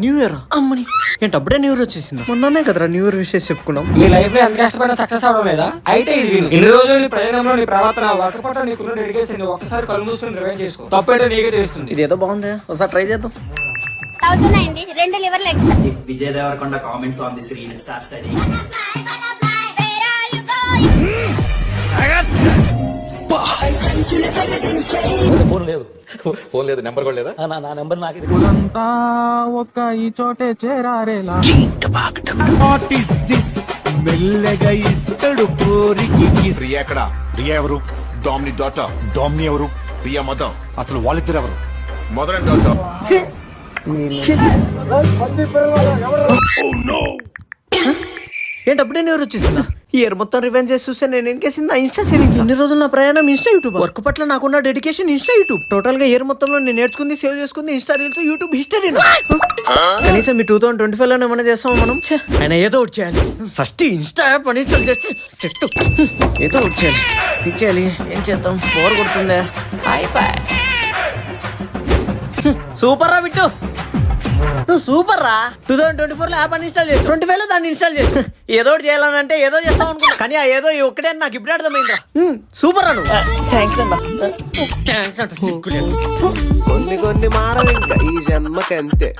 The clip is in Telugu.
న్యూ ఇయర్ అమ్మని ఏంటి అప్పుడే న్యూ ఇయర్ వచ్చేసింది. మొన్ననే కదరా న్యూ ఇయర్ విషయం చెప్పుకున్నాం. నీ లైఫ్ లో ఎంత కష్టపడినా సక్సెస్ అవడం లేదా? అయితే ఇది విను. ఇన్ని రోజులు నీ ప్రయాణంలో నీ ప్రవర్తన వర్క్ పట్ల నీకున్న డెడికేషన్ ఒక్కసారి కళ్ళు మూసుకొని రివైండ్ చేసుకో. తప్పేంటో నీకే తెలుస్తుంది. ఇదేదో బాగుంది, ఒకసారి ట్రై చేద్దాం. 1000 అయింది, 2 లివర్లు extra. If Vijay Devarkonda comments on this reel, start studying. Phone లేదు, ఫోన్ లేదు, నెంబర్ కూడా లేదా? నా నెంబర్ నాకు ఒక్క ఈ చోటే చేరారేలా మెల్లగా ఇస్తాడు కోరికి. ప్రియా ఎక్కడ? ప్రియా ఎవరు? డామ్ని డాటర్. డామ్ని ఎవరు? ప్రియా మదర్. అసలు వాళ్ళిద్దరు ఎవరు? Mother and daughter. ఏంటి అప్పుడే న్యూ ఇయర్ వచ్చేసిందా? ఈ ఇయర్ మొత్తం రివెంజ్ చేసి చూస్తే నేను ఎన్కేసింది నా ఇన్స్టా సేవింగ్స్. ఇన్ని రోజులు నా ప్రయాణం ఇన్స్టా యూట్యూబ్. వర్క్ పట్ల నాకున్న డెడికేషన్ ఇన్స్టా యూట్యూబ్. టోటల్ గా ఇయర్ మొత్తంలో నేను నేర్చుకుంది సేవ్ చేసుకుంది ఇన్స్టా రీల్స్ యూట్యూబ్ హిస్టరీ. కనీసం మీ 2025 లో ఏమైనా చేస్తాం మనం. ఆయన ఏదో ఒకటి చేయాలి. ఫస్ట్ ఇన్స్టా యాప్ అన్ఇన్స్టాల్ చేస్తే సెట్. ఏదో ఒకటి చేయాలి. ఇచ్చేయాలి. ఏం చేద్దాం? బోర్ కొడుతుందే. సూపర్ రా బిట్టు, నువ్వు సూపర్ రా. 2024 లో యాప్ అన్ఇన్స్టాల్ చేసి 25 లో దాన్ని ఇన్స్టాల్ చేసి ఏదో ఒకటి చేయాలంటే ఏదో చేస్తాం అనుకున్నా. కానీ ఆ ఏదో ఒక్కటే నాకు ఇప్పుడు అర్థమైందిరా. సూపర్ రా నువ్వు. థ్యాంక్స్ అంట. థ్యాంక్స్ అంట. సిగ్గులేదు. కొన్ని మారదు ఇంకా ఈ జన్మకంతే.